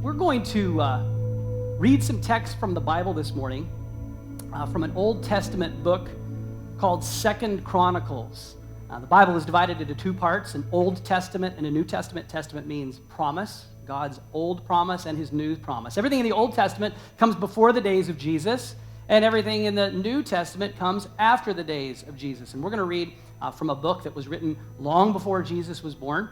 We're going to read some text from the Bible this morning, from an Old Testament book called Chronicles. The Bible is divided into two parts, an Old Testament and a New Testament. Testament means promise, God's old promise and his new promise. Everything in the Old Testament comes before the days of Jesus, and everything in the New Testament comes after the days of Jesus. And we're going to read from a book that was written long before Jesus was born,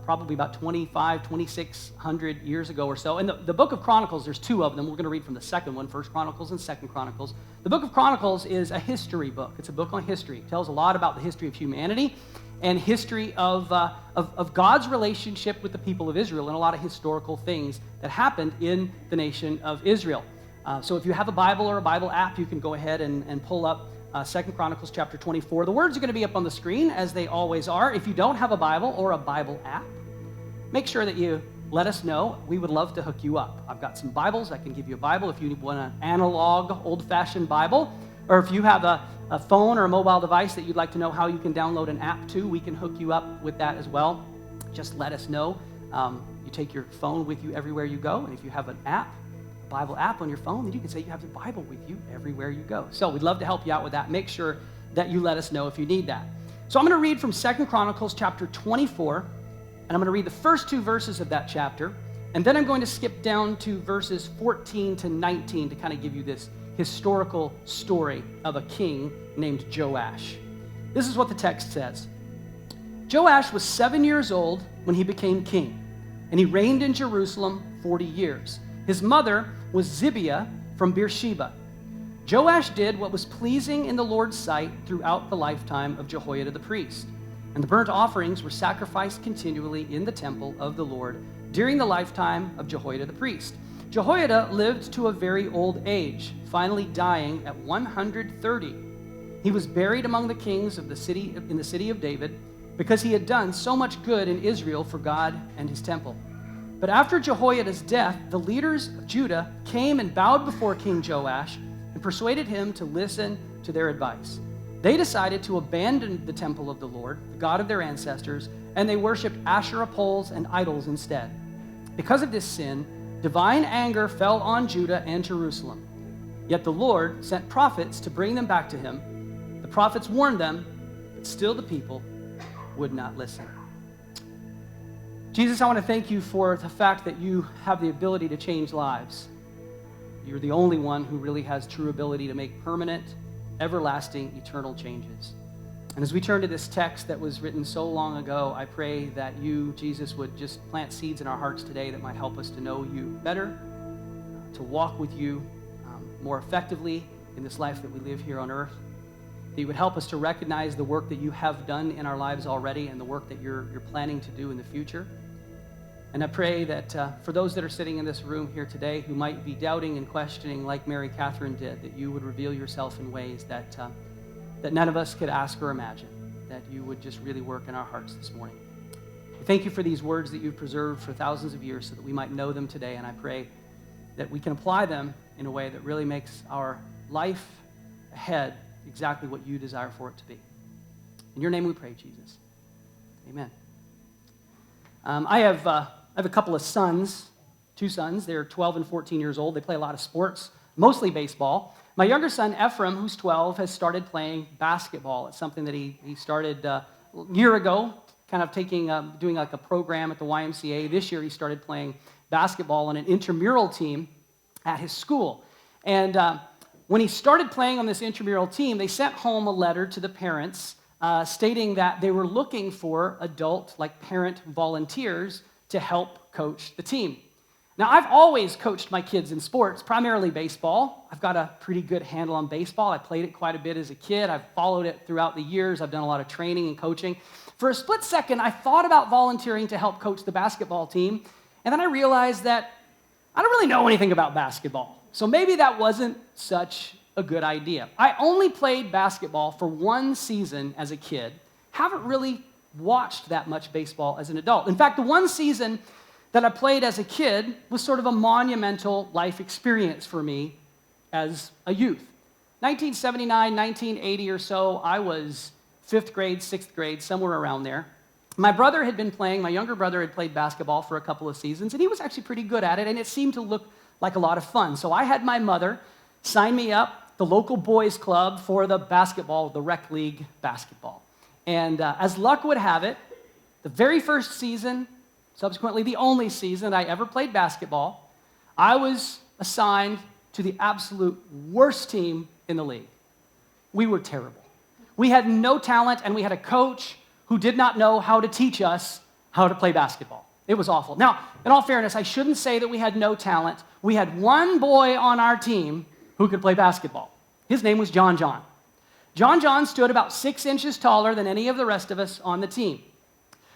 probably about 2,600 years ago or so. And the book of Chronicles, there's two of them. We're going to read from the second one, First Chronicles and Second Chronicles. The book of Chronicles is a history book. It's a book on history. It tells a lot about the history of humanity and history of God's relationship with the people of Israel and a lot of historical things that happened in the nation of Israel. So if you have a Bible or a Bible app, you can go ahead and pull up 2 Chronicles chapter 24. The words are going to be up on the screen, as they always are. If you don't have a Bible or a Bible app, make sure that you let us know. We would love to hook you up. I've got some Bibles. I can give you a Bible if you want an analog, old-fashioned Bible. Or if you have a phone or a mobile device that you'd like to know how you can download an app to, we can hook you up with that as well. Just let us know. You take your phone with you everywhere you go, and if you have an app, Bible app on your phone, then you can say you have the Bible with you everywhere you go. So we'd love to help you out with that. Make sure that you let us know if you need that. So I'm going to read from 2 Chronicles chapter 24, and I'm going to read the first two verses of that chapter, and then I'm going to skip down to verses 14 to 19 to kind of give you this historical story of a king named Joash. This is what the text says. Joash was 7 years old when he became king, and he reigned in Jerusalem 40 years. His mother was Zibiah from Beersheba. Joash did what was pleasing in the Lord's sight throughout the lifetime of Jehoiada the Priest, and the burnt offerings were sacrificed continually in the temple of the Lord during the lifetime of Jehoiada the Priest. Jehoiada lived to a very old age, finally dying at 130. He was buried among the kings of the city in the city of David because he had done so much good in Israel for God and his temple. But after Jehoiada's death, the leaders of Judah came and bowed before King Joash and persuaded him to listen to their advice. They decided to abandon the temple of the Lord, the God of their ancestors, and they worshiped Asherah poles and idols instead. Because of this sin, divine anger fell on Judah and Jerusalem. Yet the Lord sent prophets to bring them back to him. The prophets warned them, but still the people would not listen. Jesus, I want to thank you for the fact that you have the ability to change lives. You're the only one who really has true ability to make permanent, everlasting, eternal changes. And as we turn to this text that was written so long ago, I pray that you, Jesus, would just plant seeds in our hearts today that might help us to know you better, to walk with you more effectively in this life that we live here on earth. That you would help us to recognize the work that you have done in our lives already and the work that you're planning to do in the future. And I pray that for those that are sitting in this room here today who might be doubting and questioning like Mary Catherine did, that you would reveal yourself in ways that none of us could ask or imagine, that you would just really work in our hearts this morning. We thank you for these words that you've preserved for thousands of years so that we might know them today, and I pray that we can apply them in a way that really makes our life ahead exactly what you desire for it to be. In your name we pray, Jesus. Amen. I have a couple of sons, two sons. They're 12 and 14 years old. They play a lot of sports, mostly baseball. My younger son, Ephraim, who's 12, has started playing basketball. It's something that he started a year ago, kind of doing like a program at the YMCA. This year he started playing basketball on an intramural team at his school. And when he started playing on this intramural team, they sent home a letter to the parents stating that they were looking for adult, like parent volunteers to help coach the team. Now, I've always coached my kids in sports, primarily baseball. I've got a pretty good handle on baseball. I played it quite a bit as a kid. I've followed it throughout the years. I've done a lot of training and coaching. For a split second, I thought about volunteering to help coach the basketball team, and then I realized that I don't really know anything about basketball. So maybe that wasn't such a good idea. I only played basketball for one season as a kid. Haven't really watched that much baseball as an adult. In fact, the one season that I played as a kid was sort of a monumental life experience for me as a youth. 1979, 1980 or so, I was 5th grade, 6th grade, somewhere around there. My younger brother had played basketball for a couple of seasons, and he was actually pretty good at it, and it seemed to look like a lot of fun. So I had my mother sign me up, the local boys club, for the rec league basketball. And as luck would have it, the very first season, subsequently the only season I ever played basketball, I was assigned to the absolute worst team in the league. We were terrible. We had no talent, and we had a coach who did not know how to teach us how to play basketball. It was awful. Now, in all fairness, I shouldn't say that we had no talent. We had one boy on our team who could play basketball. His name was John John. John stood about 6 inches taller than any of the rest of us on the team.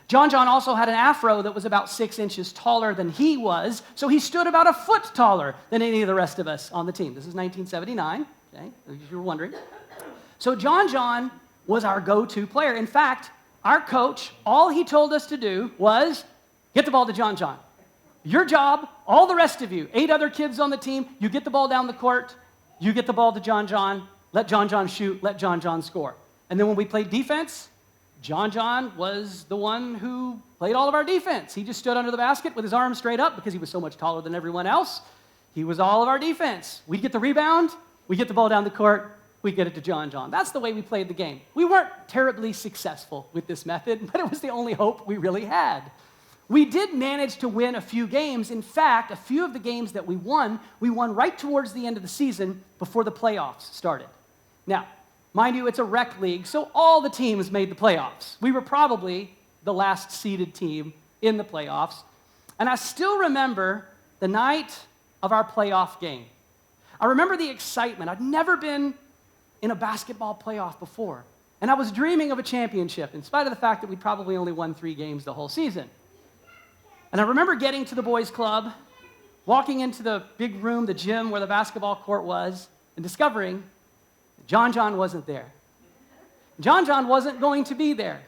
John also had an afro that was about 6 inches taller than he was, so he stood about a foot taller than any of the rest of us on the team. This is 1979, okay, if you were wondering. So John was our go-to player. In fact, our coach, all he told us to do was get the ball to John. Your job, all the rest of you, 8 other kids on the team, you get the ball down the court, you get the ball to John, let John shoot, let John score. And then when we played defense, John was the one who played all of our defense. He just stood under the basket with his arms straight up because he was so much taller than everyone else. He was all of our defense. We'd get the rebound, we get the ball down the court, we get it to John. That's the way we played the game. We weren't terribly successful with this method, but it was the only hope we really had. We did manage to win a few games. In fact, a few of the games that we won right towards the end of the season before the playoffs started. Now, mind you, it's a rec league, so all the teams made the playoffs. We were probably the last seeded team in the playoffs. And I still remember the night of our playoff game. I remember the excitement. I'd never been in a basketball playoff before. And I was dreaming of a championship, in spite of the fact that we probably only won 3 games the whole season. And I remember getting to the boys' club, walking into the big room, the gym where the basketball court was, and discovering John wasn't there. John wasn't going to be there.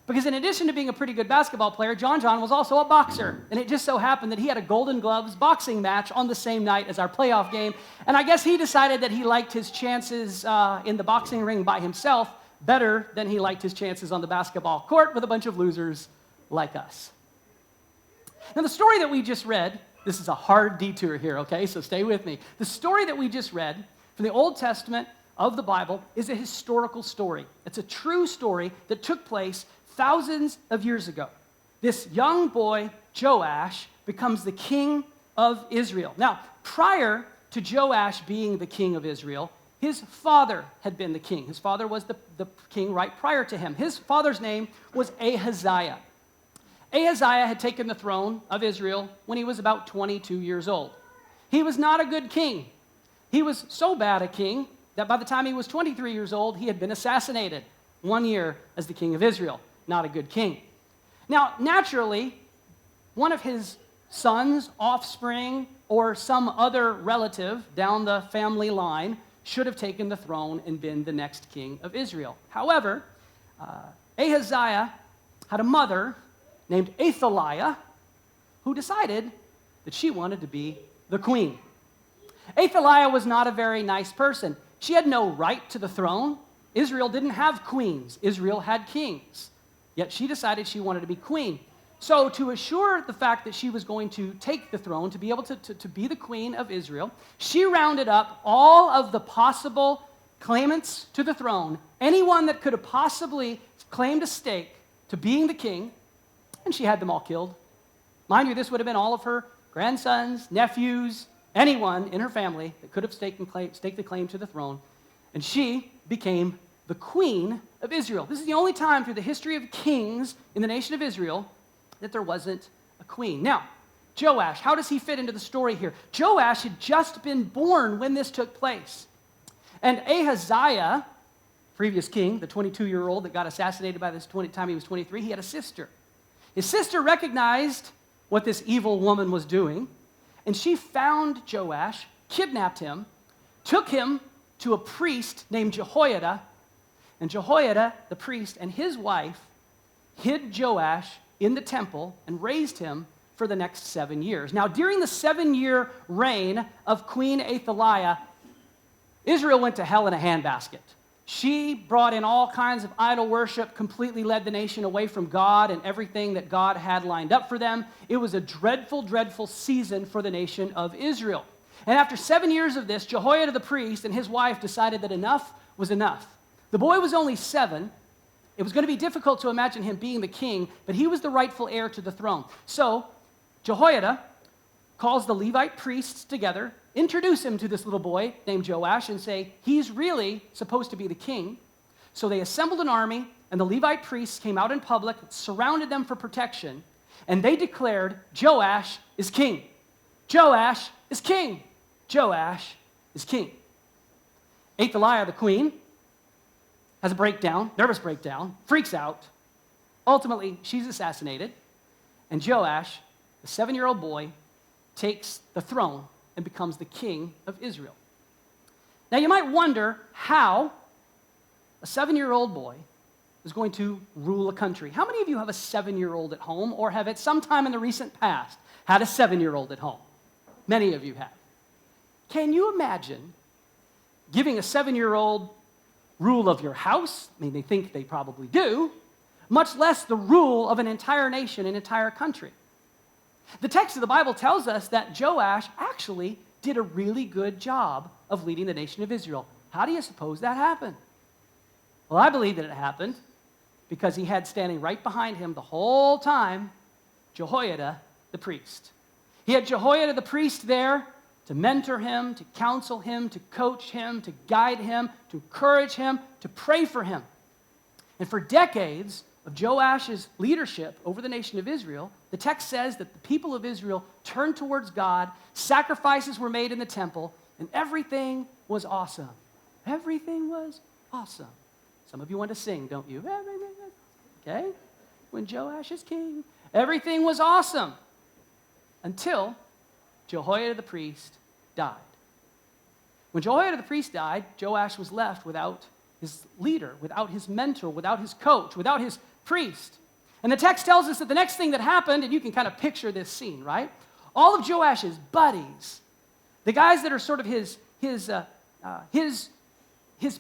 Because in addition to being a pretty good basketball player, John was also a boxer. And it just so happened that he had a Golden Gloves boxing match on the same night as our playoff game. And I guess he decided that he liked his chances in the boxing ring by himself better than he liked his chances on the basketball court with a bunch of losers like us. Now, the story that we just read, this is a hard detour here, okay? So stay with me. The story that we just read from the Old Testament of the Bible is a historical story. It's a true story that took place thousands of years ago. This young boy, Joash, becomes the king of Israel. Now, prior to Joash being the king of Israel, his father had been the king. His father was the king right prior to him. His father's name was Ahaziah. Ahaziah had taken the throne of Israel when he was about 22 years old. He was not a good king. He was so bad a king that by the time he was 23 years old, he had been assassinated 1 year as the king of Israel. Not a good king. Now, naturally, one of his sons, offspring, or some other relative down the family line should have taken the throne and been the next king of Israel. However, Ahaziah had a mother named Athaliah who decided that she wanted to be the queen. Athaliah was not a very nice person. She had no right to the throne. Israel didn't have queens. Israel had kings. Yet she decided she wanted to be queen. So to assure the fact that she was going to take the throne, to be able to be the queen of Israel, she rounded up all of the possible claimants to the throne, anyone that could have possibly claimed a stake to being the king, and she had them all killed. Mind you, this would have been all of her grandsons, nephews, anyone in her family that could have staked the claim to the throne, and she became the queen of Israel. This is the only time through the history of kings in the nation of Israel that there wasn't a queen. Now, Joash, how does he fit into the story here? Joash had just been born when this took place. And Ahaziah, previous king, the 22-year-old that got assassinated by this time he was 23, he had a sister. His sister recognized what this evil woman was doing, and she found Joash, kidnapped him, took him to a priest named Jehoiada, and Jehoiada the priest and his wife hid Joash in the temple and raised him for the next 7 years. Now, during the 7-year reign of Queen Athaliah, Israel went to hell in a handbasket. She brought in all kinds of idol worship, completely led the nation away from God and everything that God had lined up for them. It was a dreadful, dreadful season for the nation of Israel. And after 7 years of this, Jehoiada the priest and his wife decided that enough was enough. The boy was only 7. It was going to be difficult to imagine him being the king, but he was the rightful heir to the throne. So Jehoiada calls the Levite priests together, introduce him to this little boy named Joash, and say, he's really supposed to be the king. So they assembled an army, and the Levite priests came out in public, surrounded them for protection, and they declared, Joash is king. Joash is king. Joash is king. Athaliah, the queen, has a breakdown, nervous breakdown, freaks out. Ultimately, she's assassinated, and Joash, the 7-year-old boy, takes the throne and becomes the king of Israel. Now, you might wonder how a 7-year-old boy is going to rule a country. How many of you have a 7-year-old at home or have at some time in the recent past had a 7-year-old at home? Many of you have. Can you imagine giving a 7-year-old rule of your house? I mean, they think they probably do, much less the rule of an entire nation, an entire country. The text of the Bible tells us that Joash actually did a really good job of leading the nation of Israel. How do you suppose that happened? Well, I believe that it happened because he had standing right behind him the whole time Jehoiada the priest. He had Jehoiada the priest there to mentor him, to counsel him, to coach him, to guide him, to encourage him, to pray for him. And for decades of Joash's leadership over the nation of Israel, the text says that the people of Israel turned towards God, sacrifices were made in the temple, and everything was awesome. Everything was awesome. Some of you want to sing, don't you? Everything was, okay? When Joash is king, everything was awesome until Jehoiada the priest died. When Jehoiada the priest died, Joash was left without his leader, without his mentor, without his coach, without his priest. And the text tells us that the next thing that happened, and you can kind of picture this scene, right? All of Joash's buddies, the guys that are sort of his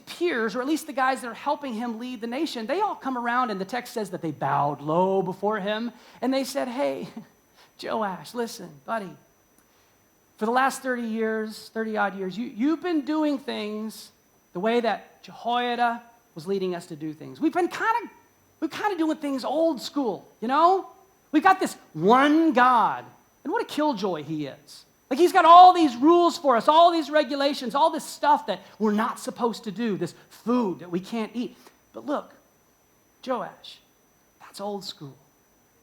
peers, or at least the guys that are helping him lead the nation, they all come around, and the text says that they bowed low before him, and they said, hey, Joash, listen, buddy, for the last 30-odd years, you've been doing things the way that Jehoiada was leading us to do things. We've been kind of doing things old school, you know? We've got this one God, and what a killjoy he is. Like, he's got all these rules for us, all these regulations, all this stuff that we're not supposed to do, this food that we can't eat. But look, Joash, that's old school.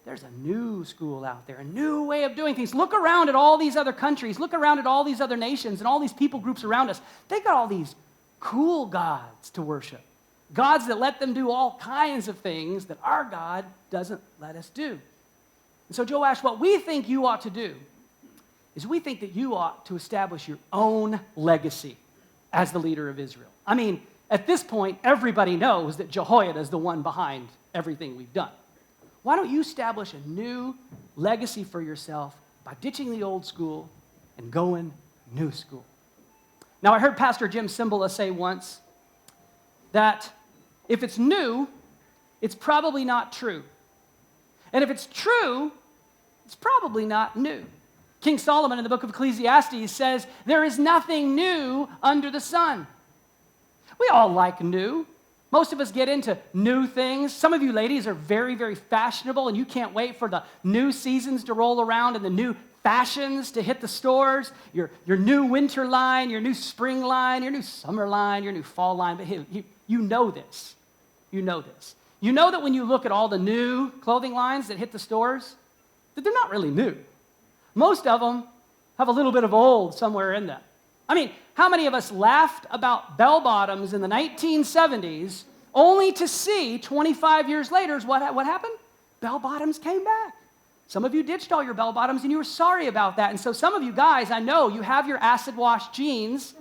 There's a new school out there, a new way of doing things. Look around at all these other countries. Look around at all these other nations and all these people groups around us. They got all these cool gods to worship. Gods that let them do all kinds of things that our God doesn't let us do. And so, Joash, what we think you ought to do is we think that you ought to establish your own legacy as the leader of Israel. I mean, at this point, everybody knows that Jehoiada is the one behind everything we've done. Why don't you establish a new legacy for yourself by ditching the old school and going new school? Now, I heard Pastor Jim Cymbala say once that if it's new, it's probably not true. And if it's true, it's probably not new. King Solomon in the book of Ecclesiastes says, there is nothing new under the sun. We all like new. Most of us get into new things. Some of you ladies are very, very fashionable, and you can't wait for the new seasons to roll around and the new fashions to hit the stores. Your new winter line, your new spring line, your new summer line, your new fall line. But hey, you know this. You know this. You know that when you look at all the new clothing lines that hit the stores, that they're not really new. Most of them have a little bit of old somewhere in them. I mean, how many of us laughed about bell bottoms in the 1970s only to see 25 years later what happened? Bell bottoms came back. Some of you ditched all your bell bottoms and you were sorry about that. And so some of you guys, I know you have your acid wash jeans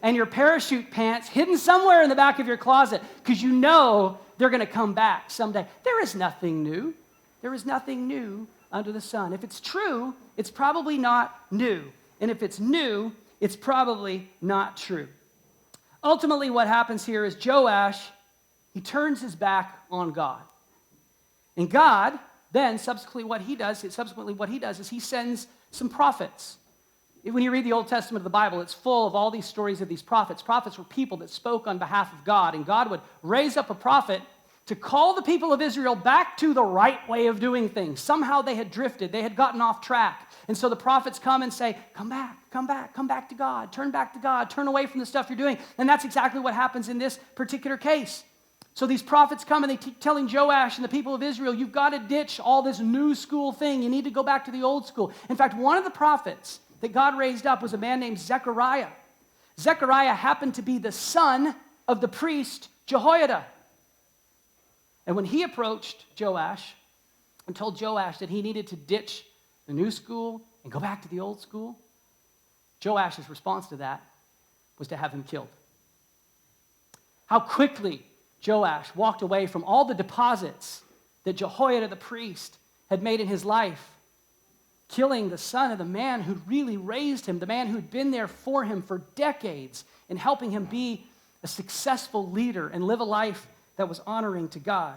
and your parachute pants hidden somewhere in the back of your closet because you know they're going to come back someday. There is nothing new. There is nothing new under the sun. If it's true, it's probably not new. And if it's new, it's probably not true. Ultimately, what happens here is Joash, he turns his back on God. And God, then, subsequently what he does is he sends some prophets. When you read the Old Testament of the Bible, it's full of all these stories of these prophets. Prophets were people that spoke on behalf of God, and God would raise up a prophet to call the people of Israel back to the right way of doing things. Somehow they had drifted. They had gotten off track. And so the prophets come and say, come back to God, turn away from the stuff you're doing. And that's exactly what happens in this particular case. So these prophets come and they keep telling Joash and the people of Israel, you've got to ditch all this new school thing. You need to go back to the old school. In fact, one of the prophets that God raised up was a man named Zechariah. Zechariah happened to be the son of the priest Jehoiada. And when he approached Joash and told Joash that he needed to ditch the new school and go back to the old school, Joash's response to that was to have him killed. How quickly Joash walked away from all the deposits that Jehoiada the priest had made in his life, killing the son of the man who'd really raised him, the man who'd been there for him for decades and helping him be a successful leader and live a life that was honoring to God.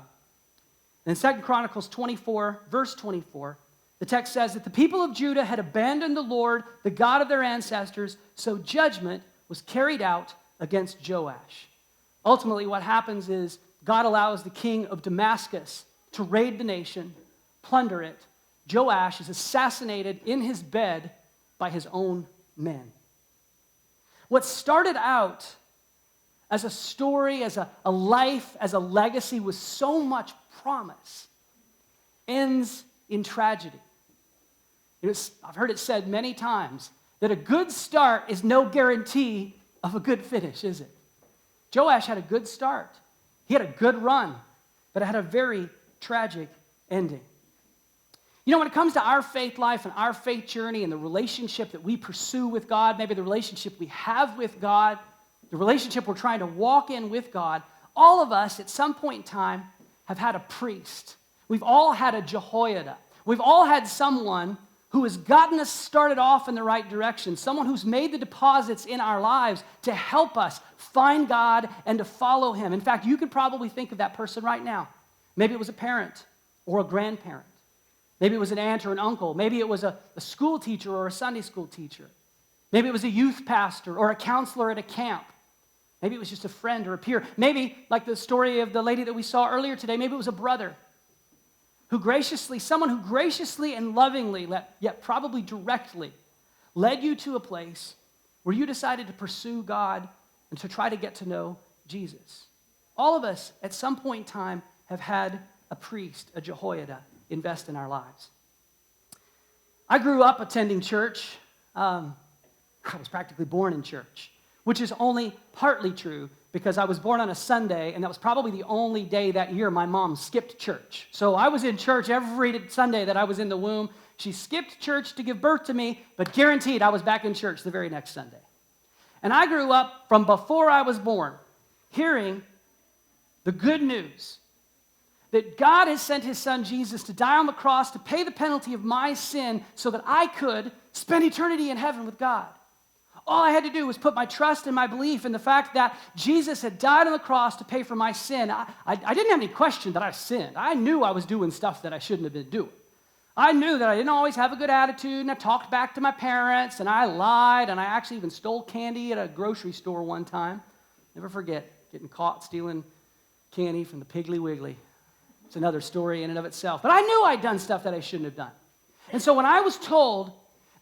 And in 2 Chronicles 24, verse 24, the text says that the people of Judah had abandoned the Lord, the God of their ancestors, so judgment was carried out against Joash. Ultimately, what happens is God allows the king of Damascus to raid the nation, plunder it. Joash is assassinated in his bed by his own men. What started out as a story, as a life, as a legacy with so much promise, ends in tragedy. I've heard it said many times that a good start is no guarantee of a good finish, is it? Joash had a good start. He had a good run, but it had a very tragic ending. You know, when it comes to our faith life and our faith journey and the relationship that we pursue with God, maybe the relationship we have with God, the relationship we're trying to walk in with God, all of us at some point in time have had a priest. We've all had a Jehoiada. We've all had someone who has gotten us started off in the right direction, someone who's made the deposits in our lives to help us find God and to follow him. In fact, you could probably think of that person right now. Maybe it was a parent or a grandparent. Maybe it was an aunt or an uncle. Maybe it was a school teacher or a Sunday school teacher. Maybe it was a youth pastor or a counselor at a camp. Maybe it was just a friend or a peer. Maybe, like the story of the lady that we saw earlier today, maybe it was a brother someone who graciously and lovingly, yet probably directly, led you to a place where you decided to pursue God and to try to get to know Jesus. All of us, at some point in time, have had a priest, a Jehoiada, invest in our lives. I grew up attending church. I was practically born in church, which is only partly true because I was born on a Sunday, and that was probably the only day that year my mom skipped church. So I was in church every Sunday that I was in the womb. She skipped church to give birth to me, but guaranteed I was back in church the very next Sunday. And I grew up from before I was born hearing the good news that God has sent his son Jesus to die on the cross to pay the penalty of my sin so that I could spend eternity in heaven with God. All I had to do was put my trust and my belief in the fact that Jesus had died on the cross to pay for my sin. I didn't have any question that I sinned. I knew I was doing stuff that I shouldn't have been doing. I knew that I didn't always have a good attitude, and I talked back to my parents, and I lied, and I actually even stole candy at a grocery store one time. Never forget getting caught stealing candy from the Piggly Wiggly. It's another story in and of itself. But I knew I'd done stuff that I shouldn't have done. And so when I was told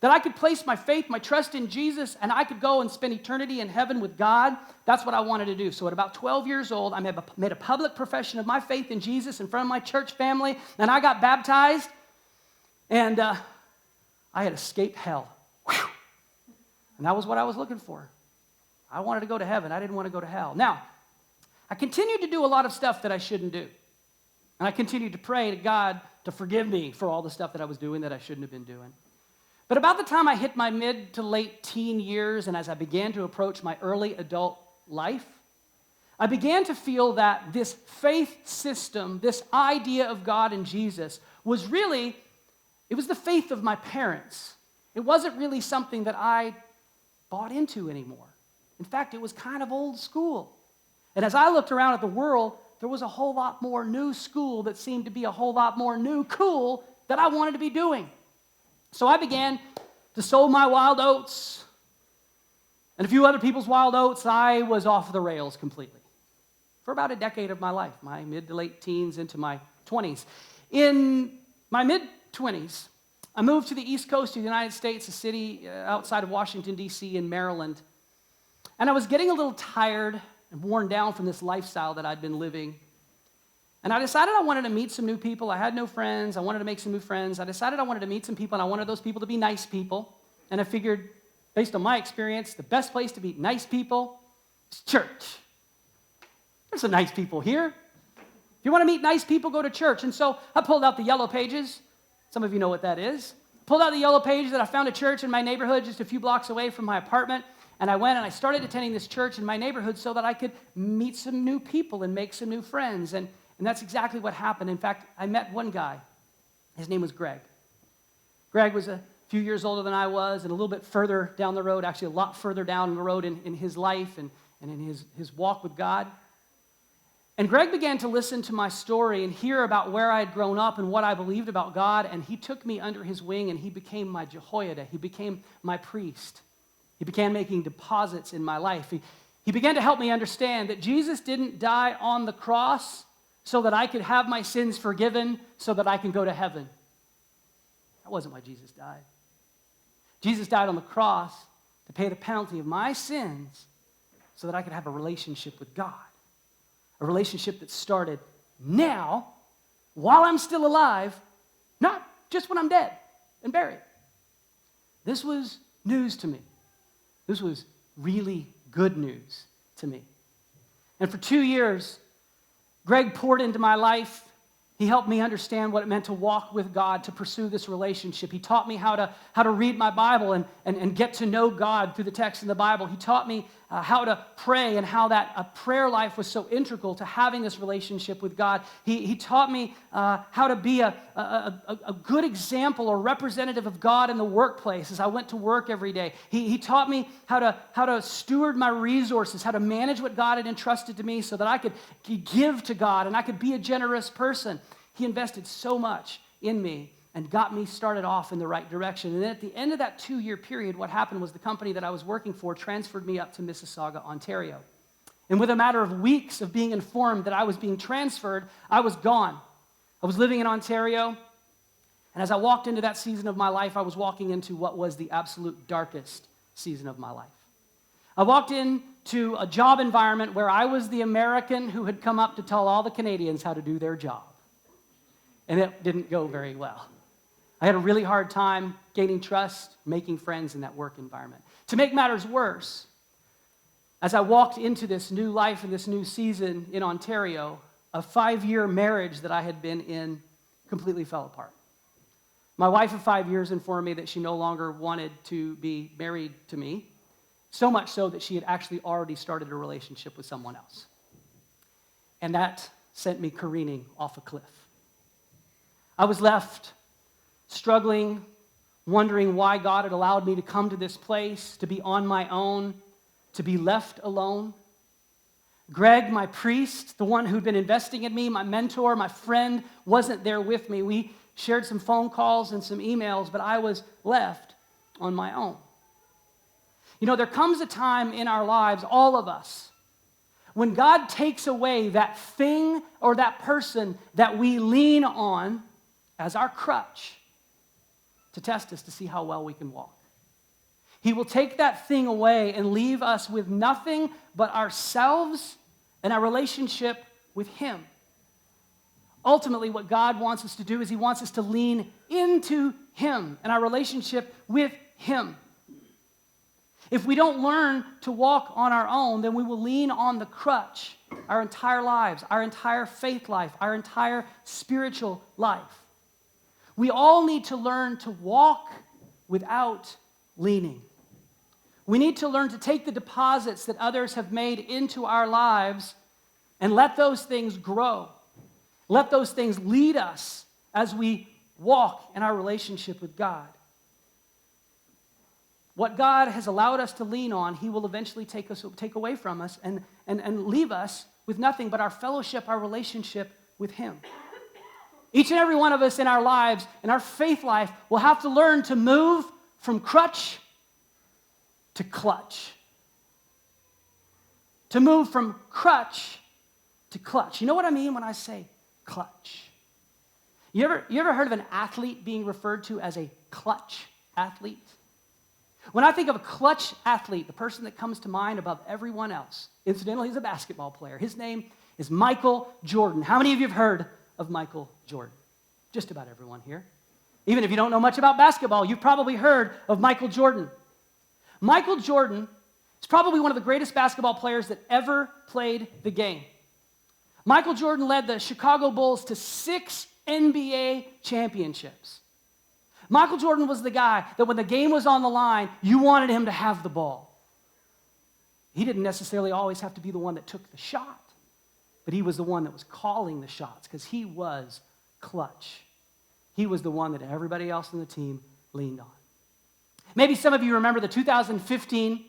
that I could place my faith, my trust in Jesus, and I could go and spend eternity in heaven with God, that's what I wanted to do. So at about 12 years old, I made a public profession of my faith in Jesus in front of my church family, and I got baptized, and I had escaped hell. Whew. And that was what I was looking for. I wanted to go to heaven. I didn't want to go to hell. Now, I continued to do a lot of stuff that I shouldn't do. And I continued to pray to God to forgive me for all the stuff that I was doing that I shouldn't have been doing. But about the time I hit my mid to late teen years, and as I began to approach my early adult life, I began to feel that this faith system, this idea of God and Jesus, was really, it was the faith of my parents. It wasn't really something that I bought into anymore. In fact, it was kind of old school. And as I looked around at the world, there was a whole lot more new school that seemed to be a whole lot more new cool that I wanted to be doing. So I began to sow my wild oats and a few other people's wild oats. I was off the rails completely for about a decade of my life, my mid to late teens into my 20s. In my mid-20s, I moved to the East Coast of the United States, a city outside of Washington, D.C. in Maryland. And I was getting a little tired and worn down from this lifestyle that I'd been living. And I decided I wanted to meet some new people. I had no friends. I wanted to make some new friends. I decided I wanted to meet some people, and I wanted those people to be nice people. And I figured, based on my experience, the best place to meet nice people is church. There's some nice people here. If you want to meet nice people, go to church. And so I pulled out the yellow pages. Some of you know what that is. Pulled out the yellow pages that I found a church in my neighborhood just a few blocks away from my apartment. And I went and I started attending this church in my neighborhood so that I could meet some new people and make some new friends. And that's exactly what happened. In fact, I met one guy. His name was Greg. Greg was a few years older than I was and a little bit further down the road, actually a lot further down the road in his life and in his walk with God. And Greg began to listen to my story and hear about where I had grown up and what I believed about God, and he took me under his wing, and he became my Jehoiada. He became my priest. He began making deposits in my life. He began to help me understand that Jesus didn't die on the cross so that I could have my sins forgiven so that I can go to heaven. That wasn't why Jesus died. Jesus died on the cross to pay the penalty of my sins so that I could have a relationship with God. A relationship that started now, while I'm still alive, not just when I'm dead and buried. This was news to me. This was really good news to me. And for 2 years, Greg poured into my life. He helped me understand what it meant to walk with God, to pursue this relationship. He taught me how to read my Bible and get to know God through the text in the Bible. He taught me how to pray and how that prayer life was so integral to having this relationship with God. He taught me how to be a good example or representative of God in the workplace as I went to work every day. He taught me how to steward my resources, how to manage what God had entrusted to me so that I could give to God and I could be a generous person. He invested so much in me and got me started off in the right direction. And then at the end of that 2-year period, what happened was the company that I was working for transferred me up to Mississauga, Ontario. And with a matter of weeks of being informed that I was being transferred, I was gone. I was living in Ontario, and as I walked into that season of my life, I was walking into what was the absolute darkest season of my life. I walked into a job environment where I was the American who had come up to tell all the Canadians how to do their job. And it didn't go very well. I had a really hard time gaining trust, making friends in that work environment. To make matters worse, as I walked into this new life and this new season in Ontario, a 5-year marriage that I had been in completely fell apart. My wife of 5 years informed me that she no longer wanted to be married to me, so much so that she had actually already started a relationship with someone else. And that sent me careening off a cliff. I was left struggling, wondering why God had allowed me to come to this place, to be on my own, to be left alone. Greg, my priest, the one who'd been investing in me, my mentor, my friend, wasn't there with me. We shared some phone calls and some emails, but I was left on my own. You know, there comes a time in our lives, all of us, when God takes away that thing or that person that we lean on as our crutch to test us to see how well we can walk. He will take that thing away and leave us with nothing but ourselves and our relationship with Him. Ultimately, what God wants us to do is He wants us to lean into Him and our relationship with Him. If we don't learn to walk on our own, then we will lean on the crutch our entire lives, our entire faith life, our entire spiritual life. We all need to learn to walk without leaning. We need to learn to take the deposits that others have made into our lives and let those things grow. Let those things lead us as we walk in our relationship with God. what God has allowed us to lean on, he will eventually take away from us and leave us with nothing but our fellowship, our relationship with him. Each and every one of us in our lives, in our faith life, will have to learn to move from crutch to clutch. To move from crutch to clutch. You know what I mean when I say clutch? You ever heard of an athlete being referred to as a clutch athlete? When I think of a clutch athlete, the person that comes to mind above everyone else, incidentally, he's a basketball player. His name is Michael Jordan. How many of you have heard of Michael Jordan? Just about everyone here. Even if you don't know much about basketball, you've probably heard of Michael Jordan. Michael Jordan is probably one of the greatest basketball players that ever played the game. Michael Jordan led the Chicago Bulls to 6 NBA championships. Michael Jordan was the guy that when the game was on the line, you wanted him to have the ball. He didn't necessarily always have to be the one that took the shot, but he was the one that was calling the shots because he was clutch. He was the one that everybody else on the team leaned on. Maybe some of you remember the 2015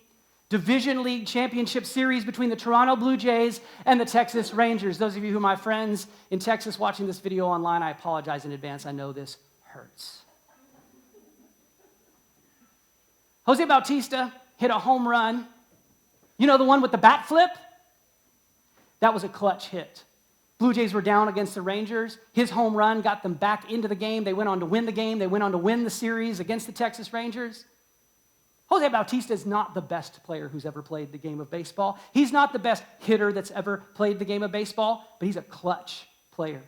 Division League Championship Series between the Toronto Blue Jays and the Texas Rangers. Those of you who are my friends in Texas watching this video online, I apologize in advance. I know this hurts. Jose Bautista hit a home run. You know the one with the bat flip? That was a clutch hit. Blue Jays were down against the Rangers. His home run got them back into the game. They went on to win the game. They went on to win the series against the Texas Rangers. Jose Bautista is not the best player who's ever played the game of baseball. He's not the best hitter that's ever played the game of baseball, but he's a clutch player.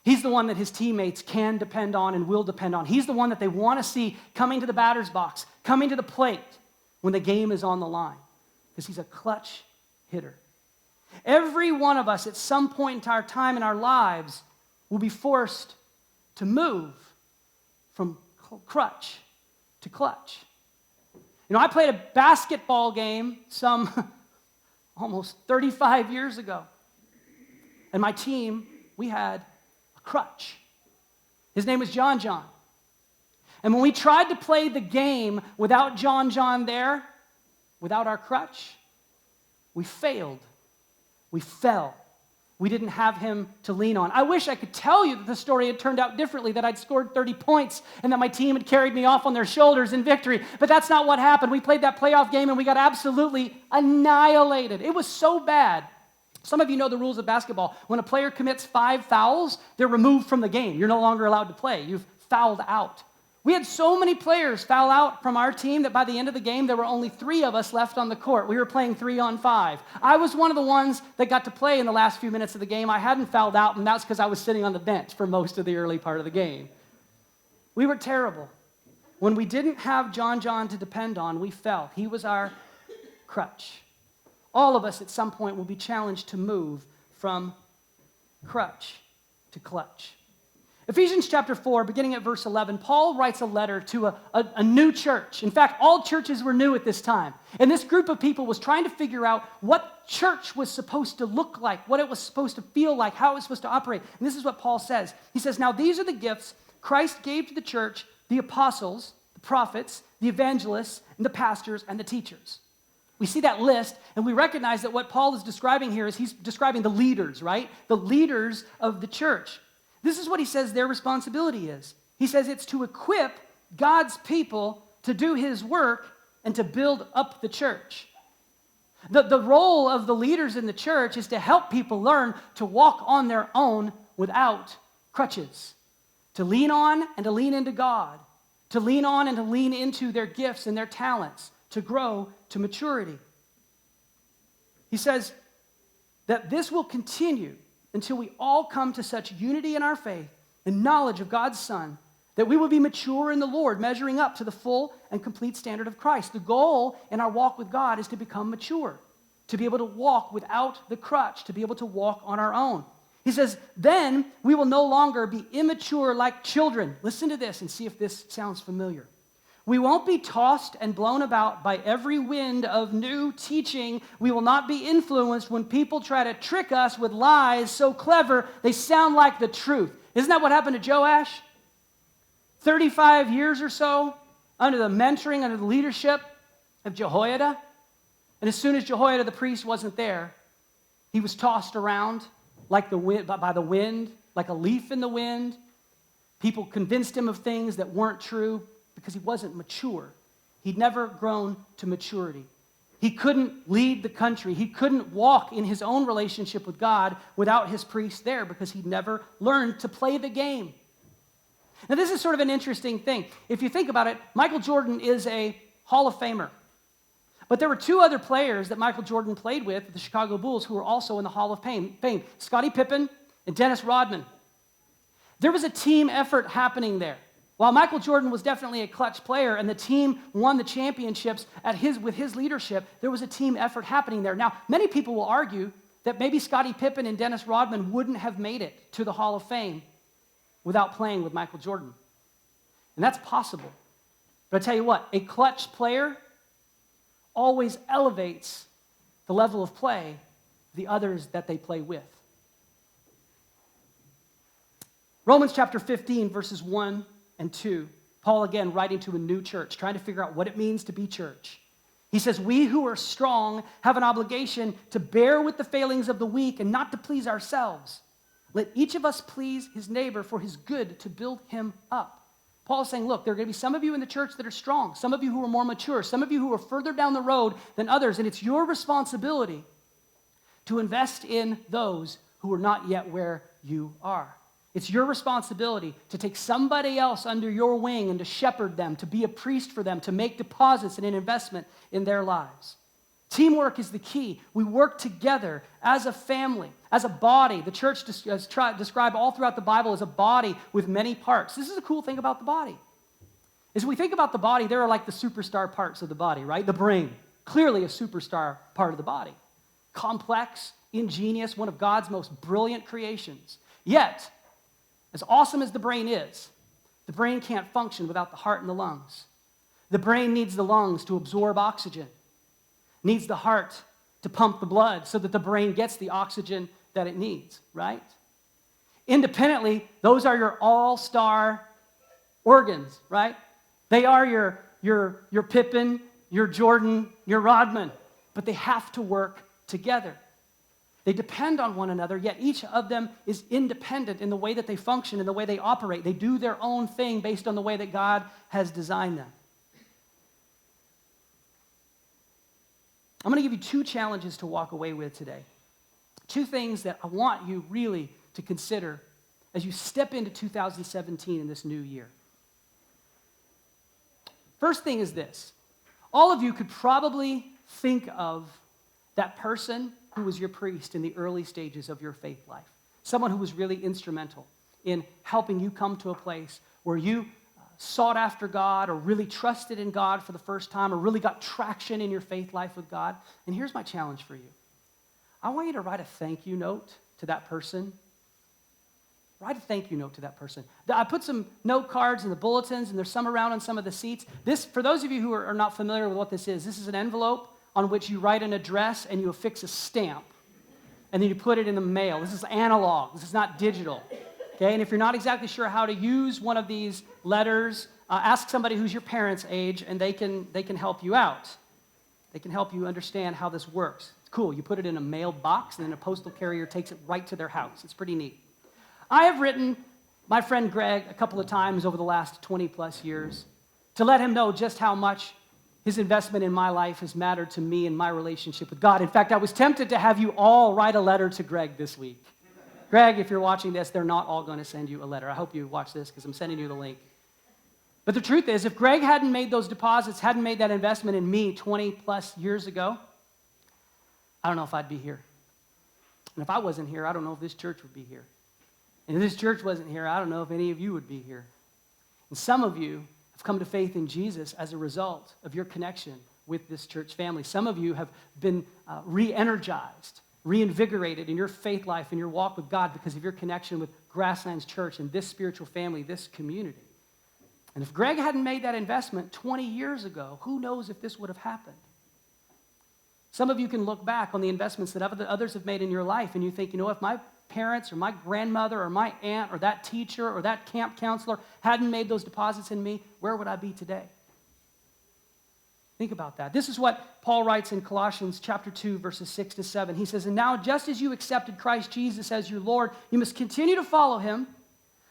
He's the one that his teammates can depend on and will depend on. He's the one that they want to see coming to the batter's box, coming to the plate when the game is on the line, because he's a clutch hitter. Every one of us at some point in our time in our lives will be forced to move from crutch to clutch. You know, I played a basketball game some almost 35 years ago. And my team, we had a crutch. His name was John John. And when we tried to play the game without John John there, without our crutch, we failed. We fell. We didn't have him to lean on. I wish I could tell you that the story had turned out differently, that I'd scored 30 points and that my team had carried me off on their shoulders in victory. But that's not what happened. We played that playoff game and we got absolutely annihilated. It was so bad. Some of you know the rules of basketball. When a player commits 5 fouls, they're removed from the game. You're no longer allowed to play. You've fouled out. We had so many players foul out from our team that by the end of the game, there were only 3 of us left on the court. We were playing 3-on-5. I was one of the ones that got to play in the last few minutes of the game. I hadn't fouled out, and that's because I was sitting on the bench for most of the early part of the game. We were terrible. When we didn't have John John to depend on, we fell. He was our crutch. All of us at some point will be challenged to move from crutch to clutch. Ephesians chapter 4, beginning at verse 11, Paul writes a letter to a new church. In fact, all churches were new at this time. And this group of people was trying to figure out what church was supposed to look like, what it was supposed to feel like, how it was supposed to operate. And this is what Paul says. He says, now these are the gifts Christ gave to the church, the apostles, the prophets, the evangelists, and the pastors, and the teachers. We see that list, and we recognize that what Paul is describing here is he's describing the leaders, right? The leaders of the church. This is what he says their responsibility is. He says it's to equip God's people to do his work and to build up the church. The role of the leaders in the church is to help people learn to walk on their own without crutches, to lean on and to lean into God, to lean on and to lean into their gifts and their talents, to grow to maturity. He says that this will continue until we all come to such unity in our faith and knowledge of God's Son that we will be mature in the Lord, measuring up to the full and complete standard of Christ. The goal in our walk with God is to become mature, to be able to walk without the crutch, to be able to walk on our own. He says, then we will no longer be immature like children. Listen to this and see if this sounds familiar. We won't be tossed and blown about by every wind of new teaching. We will not be influenced when people try to trick us with lies so clever they sound like the truth. Isn't that what happened to Joash? 35 years or so under the mentoring, under the leadership of Jehoiada. And as soon as Jehoiada the priest wasn't there, he was tossed around like the wind, by the wind, like a leaf in the wind. People convinced him of things that weren't true because he wasn't mature. He'd never grown to maturity. He couldn't lead the country. He couldn't walk in his own relationship with God without his priest there because he'd never learned to play the game. Now, this is sort of an interesting thing. If you think about it, Michael Jordan is a Hall of Famer. But there were two other players that Michael Jordan played with, the Chicago Bulls, who were also in the Hall of Fame, Scottie Pippen and Dennis Rodman. There was a team effort happening there. While Michael Jordan was definitely a clutch player and the team won the championships with his leadership, there was a team effort happening there. Now, many people will argue that maybe Scottie Pippen and Dennis Rodman wouldn't have made it to the Hall of Fame without playing with Michael Jordan. And that's possible. But I tell you what, a clutch player always elevates the level of play of the others that they play with. Romans chapter 15, verses 1 and 2, Paul again writing to a new church, trying to figure out what it means to be church. He says, we who are strong have an obligation to bear with the failings of the weak and not to please ourselves. Let each of us please his neighbor for his good to build him up. Paul is saying, look, there are going to be some of you in the church that are strong, some of you who are more mature, some of you who are further down the road than others, and it's your responsibility to invest in those who are not yet where you are. It's your responsibility to take somebody else under your wing and to shepherd them, to be a priest for them, to make deposits and an investment in their lives. Teamwork is the key. We work together as a family, as a body. The church is described all throughout the Bible as a body with many parts. This is the cool thing about the body. As we think about the body, there are like the superstar parts of the body, right? The brain, clearly a superstar part of the body. Complex, ingenious, one of God's most brilliant creations. Yet, as awesome as the brain is, the brain can't function without the heart and the lungs. The brain needs the lungs to absorb oxygen, needs the heart to pump the blood so that the brain gets the oxygen that it needs, right? Independently, those are your all-star organs, right? They are your Pippen, your Jordan, your Rodman, but they have to work together. They depend on one another, yet each of them is independent in the way that they function, in the way they operate. They do their own thing based on the way that God has designed them. I'm going to give you two challenges to walk away with today. Two things that I want you really to consider as you step into 2017 in this new year. First thing is this. All of you could probably think of that person who was your priest in the early stages of your faith life. Someone who was really instrumental in helping you come to a place where you sought after God or really trusted in God for the first time or really got traction in your faith life with God. And here's my challenge for you. I want you to write a thank you note to that person. Write a thank you note to that person. I put some note cards in the bulletins, and there's some around on some of the seats. This, for those of you who are not familiar with what this is an envelope on which you write an address and you affix a stamp, and then you put it in the mail. This is analog. This is not digital. Okay? And if you're not exactly sure how to use one of these letters, ask somebody who's your parents' age, and they can help you out. They can help you understand how this works. It's cool. You put it in a mailbox, and then a postal carrier takes it right to their house. It's pretty neat. I have written my friend Greg a couple of times over the last 20-plus years to let him know just how much his investment in my life has mattered to me and my relationship with God. In fact, I was tempted to have you all write a letter to Greg this week. Greg, if you're watching this, they're not all going to send you a letter. I hope you watch this because I'm sending you the link. But the truth is, if Greg hadn't made those deposits, hadn't made that investment in me 20-plus years ago, I don't know if I'd be here. And if I wasn't here, I don't know if this church would be here. And if this church wasn't here, I don't know if any of you would be here. And some of you have come to faith in Jesus as a result of your connection with this church family. Some of you have been re-energized, reinvigorated in your faith life and your walk with God because of your connection with Grasslands Church and this spiritual family, this community. And if Greg hadn't made that investment 20 years ago, who knows if this would have happened? Some of you can look back on the investments that others have made in your life and you think, you know, if my parents or my grandmother or my aunt or that teacher or that camp counselor hadn't made those deposits in me, where would I be today? Think about that. This is what Paul writes in Colossians chapter 2, verses 6 to 7. He says, "And now just as you accepted Christ Jesus as your Lord, you must continue to follow him.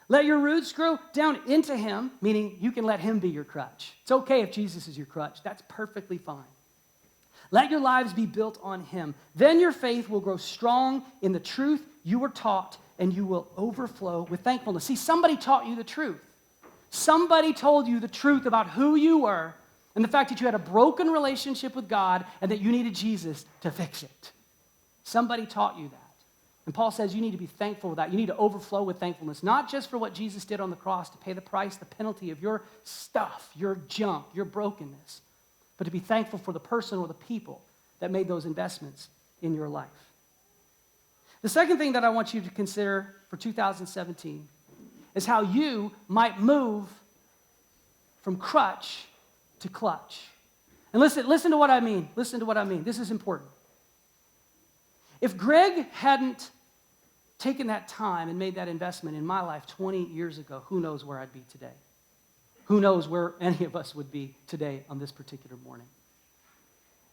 Let your roots grow down into him," meaning you can let him be your crutch. It's okay if Jesus is your crutch. That's perfectly fine. "Let your lives be built on him. Then your faith will grow strong in the truth you were taught, and you will overflow with thankfulness." See, somebody taught you the truth. Somebody told you the truth about who you were and the fact that you had a broken relationship with God and that you needed Jesus to fix it. Somebody taught you that. And Paul says you need to be thankful for that. You need to overflow with thankfulness, not just for what Jesus did on the cross to pay the price, the penalty of your stuff, your junk, your brokenness, but to be thankful for the person or the people that made those investments in your life. The second thing that I want you to consider for 2017 is how you might move from crutch to clutch. And listen to what I mean. Listen to what I mean. This is important. If Greg hadn't taken that time and made that investment in my life 20 years ago, who knows where I'd be today? Who knows where any of us would be today on this particular morning?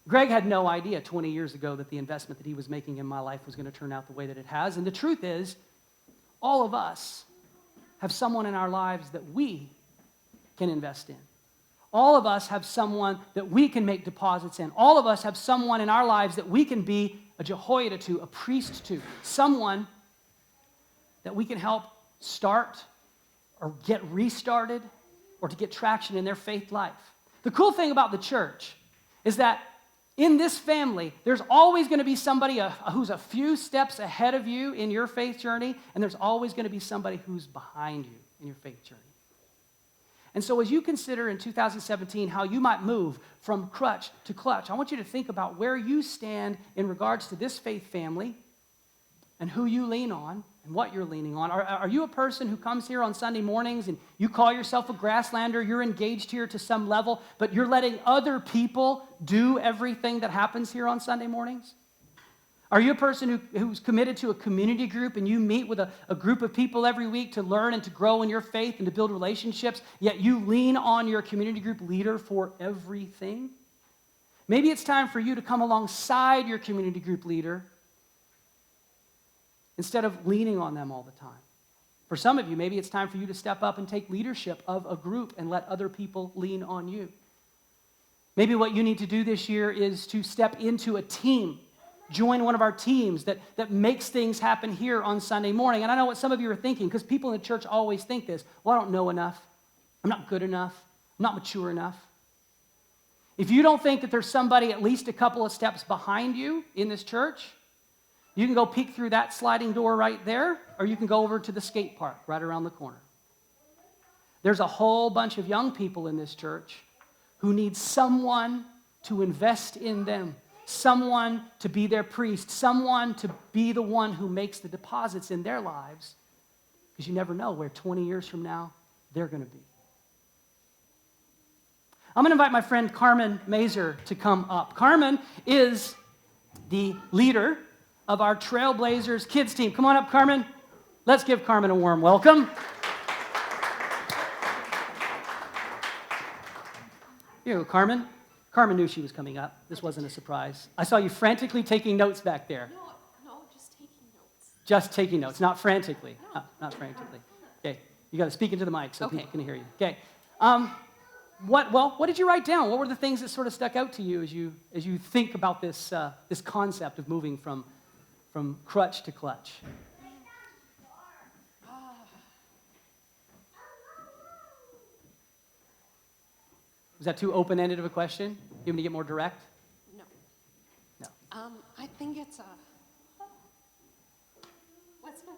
Greg had no idea 20 years ago that the investment that he was making in my life was going to turn out the way that it has. And the truth is, all of us have someone in our lives that we can invest in. All of us have someone that we can make deposits in. All of us have someone in our lives that we can be a Jehoiada to, a priest to, someone that we can help start or get restarted or to get traction in their faith life. The cool thing about the church is that in this family, there's always going to be somebody who's a few steps ahead of you in your faith journey, and there's always going to be somebody who's behind you in your faith journey. And so as you consider in 2017 how you might move from crutch to clutch, I want you to think about where you stand in regards to this faith family and who you lean on and what you're leaning on. Are you a person who comes here on Sunday mornings and you call yourself a grasslander, you're engaged here to some level, but you're letting other people do everything that happens here on Sunday mornings? Are you a person who's committed to a community group and you meet with a group of people every week to learn and to grow in your faith and to build relationships, yet you lean on your community group leader for everything? Maybe it's time for you to come alongside your community group leader instead of leaning on them all the time. For some of you, maybe it's time for you to step up and take leadership of a group and let other people lean on you. Maybe what you need to do this year is to step into a team. Join one of our teams that makes things happen here on Sunday morning. And I know what some of you are thinking, because people in the church always think this. Well, I don't know enough. I'm not good enough. I'm not mature enough. If you don't think that there's somebody at least a couple of steps behind you in this church, you can go peek through that sliding door right there, or you can go over to the skate park right around the corner. There's a whole bunch of young people in this church who need someone to invest in them, someone to be their priest, someone to be the one who makes the deposits in their lives, because you never know where 20 years from now they're going to be. I'm going to invite my friend Carmen Mazer to come up. Carmen is the leader of our Trailblazers kids team. Come on up, Carmen. Let's give Carmen a warm welcome. Here you go, Carmen. Carmen knew she was coming up. This wasn't a surprise. I saw you frantically taking notes back there. No, just taking notes. Just taking notes, not frantically. No. Not frantically. Okay, you got to speak into the mic so people can hear you. Okay. What did you write down? What were the things that sort of stuck out to you as you think about this concept of moving from crutch to clutch? Was that too open-ended of a question? You want me to get more direct? No. I think it's what's that?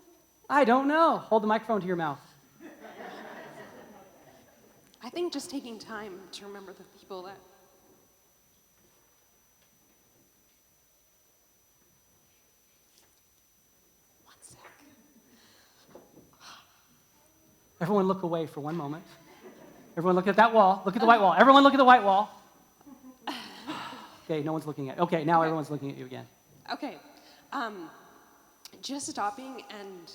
I don't know. Hold the microphone to your mouth. I think just taking time to remember the people that one sec. Everyone look away for one moment. Everyone look at that wall. Look at the white wall. Everyone look at the white wall. Okay, no one's looking at. Okay, now everyone's looking at you again. Okay. Just stopping and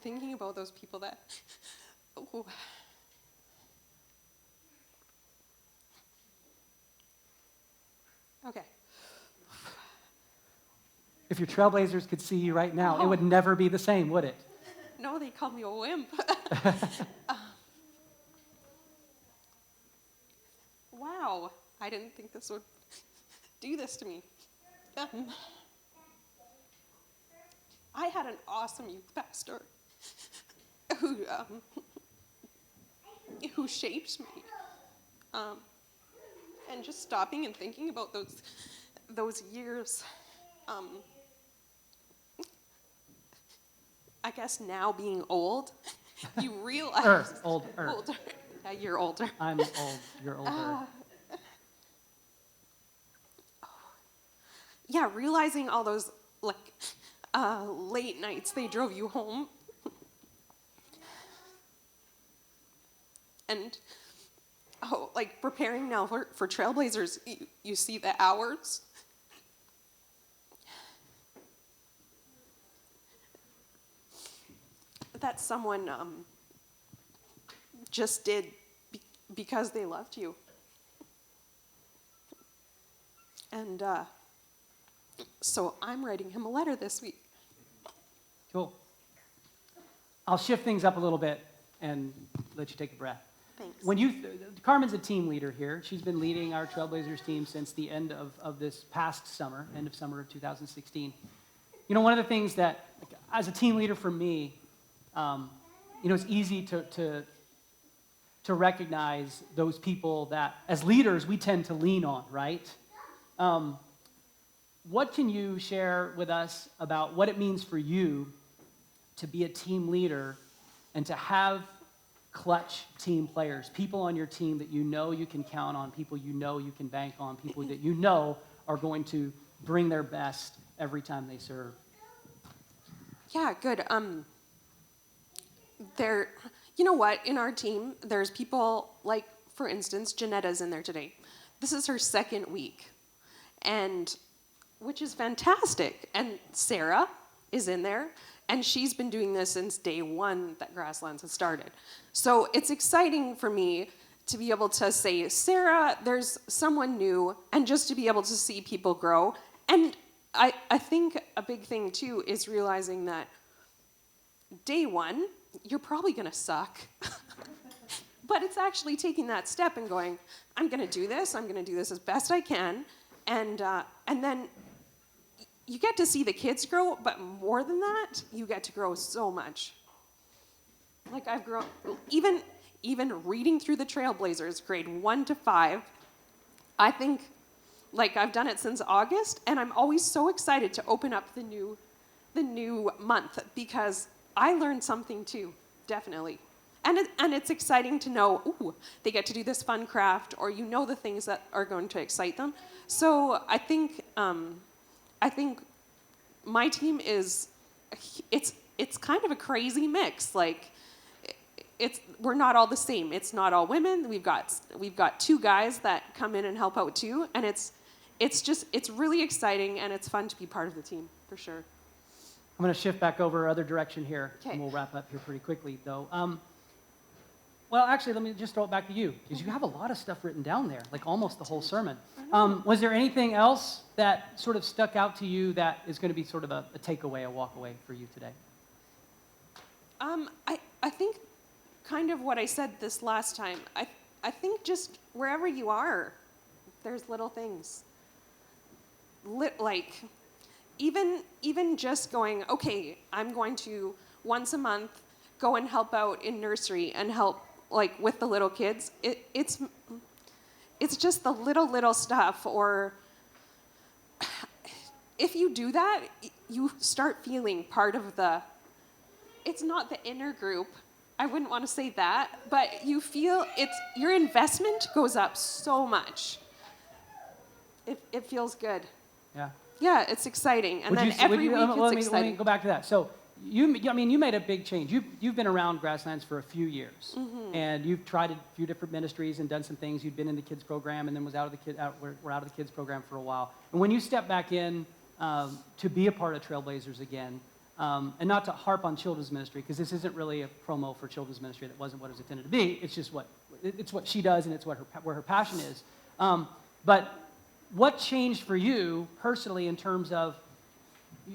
thinking about those people that Ooh. Okay. If your Trailblazers could see you right now, it would never be the same, would it? No, they called me a wimp. Wow, I didn't think this would do this to me. I had an awesome youth pastor who shaped me. And just stopping and thinking about those years, I guess now being old, you realize... Older. Yeah, you're older. I'm old. You're older. Yeah, realizing all those late nights they drove you home. And preparing now for Trailblazers, you see the hours. That someone just did because they loved you. And so I'm writing him a letter this week. Cool. I'll shift things up a little bit and let you take a breath. Thanks. Carmen's a team leader here. She's been leading our Trailblazers team since the end of this past summer, end of summer of 2016. One of the things that, as a team leader for me, it's easy to recognize those people that, as leaders, we tend to lean on, right? What can you share with us about what it means for you to be a team leader and to have clutch team players, people on your team that you know you can count on, people you know you can bank on, people that you know are going to bring their best every time they serve? Yeah, good. You know what? In our team, there's people like, for instance, Janetta's in there today. This is her second week, which is fantastic. And Sarah is in there, and she's been doing this since day one that Grasslands has started. So it's exciting for me to be able to say, Sarah, there's someone new, and just to be able to see people grow. And I think a big thing, too, is realizing that day one, you're probably going to suck. But it's actually taking that step and going, I'm going to do this as best I can. And then you get to see the kids grow, but more than that, you get to grow so much. Like I've grown, even reading through the Trailblazers, grade 1 to 5, I think, I've done it since August, and I'm always so excited to open up the new month, because I learned something too, definitely. And it's exciting to know, ooh, they get to do this fun craft, or the things that are going to excite them. So I think my team it's kind of a crazy mix. We're not all the same. It's not all women. We've got 2 guys that come in and help out too, and it's really exciting, and it's fun to be part of the team for sure. I'm going to shift back over other direction here, Okay. and we'll wrap up here pretty quickly, though. Well, actually, let me just throw it back to you, because you have a lot of stuff written down there, almost the whole sermon. Was there anything else that sort of stuck out to you that is going to be sort of a takeaway, a walk away for you today? I think kind of what I said this last time. I think just wherever you are, there's little things. Even just going, okay, I'm going to once a month go and help out in nursery and help with the little kids. It's just the little stuff. Or if you do that, you start feeling part of it's not the inner group. I wouldn't want to say that, but you feel your investment goes up so much. It feels good. Yeah. Yeah, it's exciting, and then every week it's exciting. Let me go back to that. So you made a big change. You've been around Grasslands for a few years, and you've tried a few different ministries and done some things. You'd been in the kids program, and then were out of the kids program for a while. And when you stepped back in to be a part of Trailblazers again, and not to harp on children's ministry, because this isn't really a promo for children's ministry. That wasn't what it was intended to be. It's just what she does, and it's where her passion is. But what changed for you personally in terms of,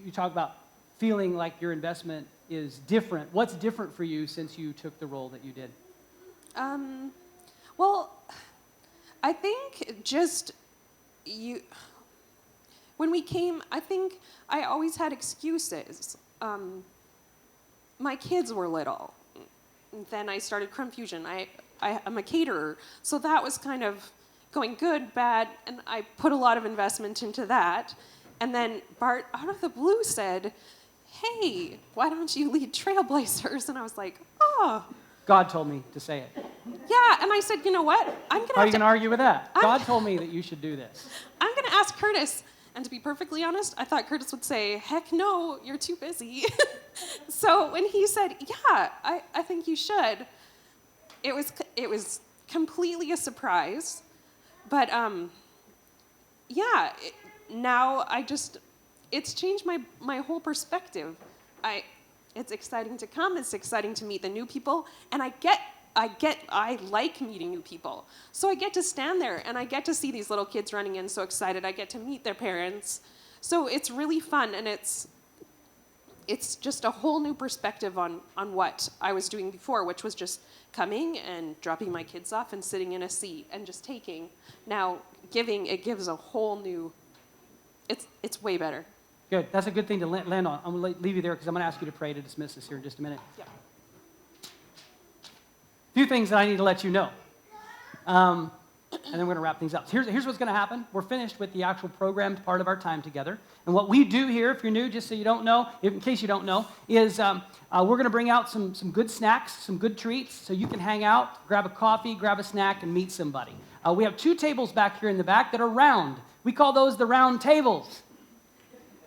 you talk about feeling like your investment is different. What's different for you since you took the role that you did? Well, I think when we came, I think I always had excuses. My kids were little. Then I started Crumb Fusion. I'm a caterer. So that was kind of going good, bad, and I put a lot of investment into that. And then Bart, out of the blue, said, hey, why don't you lead Trailblazers? And I was like, oh. God told me to say it. Yeah, and I said, you know what? How are you going to argue with that? God told me that you should do this. I'm going to ask Curtis. And to be perfectly honest, I thought Curtis would say, heck no, you're too busy. So when he said, yeah, I think you should, it was completely a surprise. But now it's changed my whole perspective. It's exciting to come. It's exciting to meet the new people, and I like meeting new people. So I get to stand there, and I get to see these little kids running in so excited. I get to meet their parents. So it's really fun, and it's just a whole new perspective on what I was doing before, which was just coming and dropping my kids off and sitting in a seat and just taking. Now, giving, it gives a whole new, it's way better. Good. That's a good thing to land on. I'm going to leave you there because I'm going to ask you to pray to dismiss us here in just a minute. Yeah. A few things that I need to let you know. And then we're going to wrap things up. So here's what's going to happen. We're finished with the actual programmed part of our time together. And what we do here, if you're new, just so you don't know, in case you don't know, is we're going to bring out some good snacks, some good treats, so you can hang out, grab a coffee, grab a snack, and meet somebody. We have 2 tables back here in the back that are round. We call those the round tables.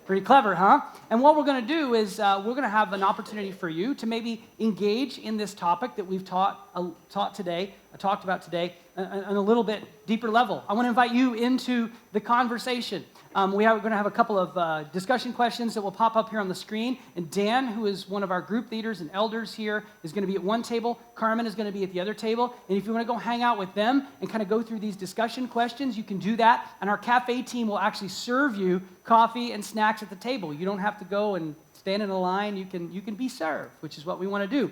Pretty clever, huh? And what we're going to do is we're going to have an opportunity for you to maybe engage in this topic that we've talked about today, on a little bit deeper level. I want to invite you into the conversation. We're going to have a couple of discussion questions that will pop up here on the screen. And Dan, who is one of our group leaders and elders here, is going to be at one table. Carmen is going to be at the other table. And if you want to go hang out with them and kind of go through these discussion questions, you can do that. And our cafe team will actually serve you coffee and snacks at the table. You don't have to go and stand in a line. You can be served, which is what we want to do.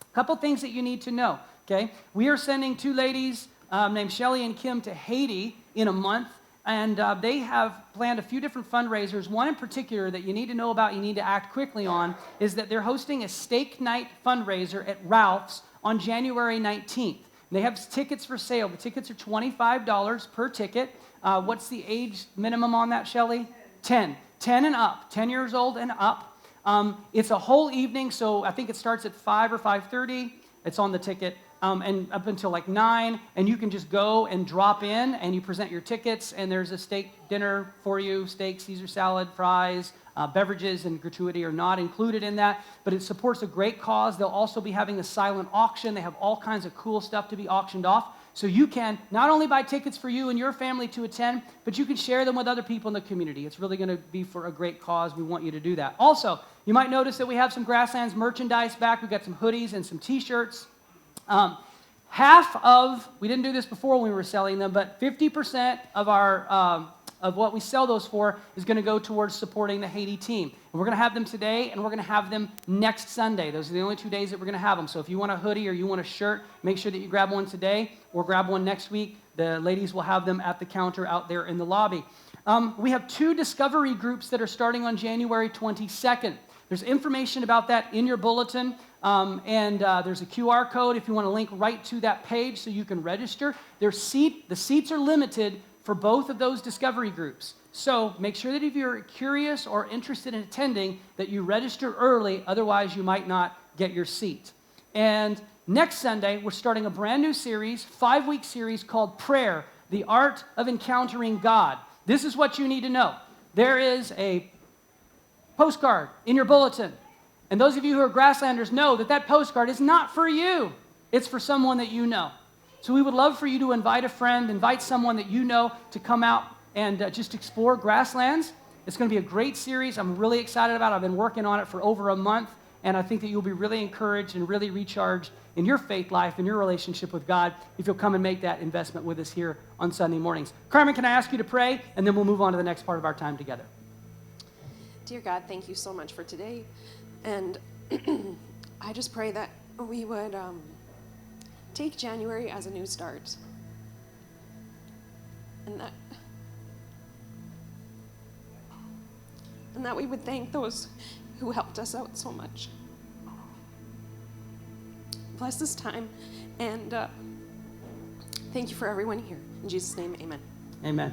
A couple things that you need to know, okay? We are sending 2 ladies named Shelly and Kim to Haiti in a month. And they have planned a few different fundraisers. One in particular that you need to know about, you need to act quickly on, is that they're hosting a steak night fundraiser at Ralph's on January 19th. And they have tickets for sale. The tickets are $25 per ticket. What's the age minimum on that, Shelly? 10. 10 and up. 10 years old and up. It's a whole evening, so I think it starts at 5 or 5:30. It's on the ticket. And up until like 9, and you can just go and drop in, and you present your tickets, and there's a steak dinner for you, steak, Caesar salad, fries, beverages, and gratuity are not included in that, but it supports a great cause. They'll also be having a silent auction. They have all kinds of cool stuff to be auctioned off, so you can not only buy tickets for you and your family to attend, but you can share them with other people in the community. It's really going to be for a great cause. We want you to do that. Also, you might notice that we have some Grasslands merchandise back. We've got some hoodies and some T-shirts. We didn't do this before when we were selling them, but 50% of our of what we sell those for is going to go towards supporting the Haiti team. And we're going to have them today, and we're going to have them next Sunday. Those are the only 2 days that we're going to have them. So if you want a hoodie or you want a shirt, make sure that you grab one today or grab one next week. The ladies will have them at the counter out there in the lobby. We have 2 discovery groups that are starting on January 22nd. There's information about that in your bulletin, and there's a QR code if you want to link right to that page so you can register. The seats are limited for both of those discovery groups. So make sure that if you're curious or interested in attending, that you register early, otherwise you might not get your seat. And next Sunday, we're starting a brand new series, 5-week series called Prayer, the Art of Encountering God. This is what you need to know. There is a postcard in your bulletin. And those of you who are Grasslanders know that that postcard is not for you. It's for someone that you know. So we would love for you to invite a friend, invite someone that you know to come out and just explore Grasslands. It's going to be a great series. I'm really excited about it. I've been working on it for over a month, and I think that you'll be really encouraged and really recharged in your faith life and your relationship with God if you'll come and make that investment with us here on Sunday mornings. Carmen, can I ask you to pray, and then we'll move on to the next part of our time together. Dear God, thank you so much for today. And I just pray that we would take January as a new start. And that we would thank those who helped us out so much. Bless this time, and thank you for everyone here. In Jesus' name, amen. Amen.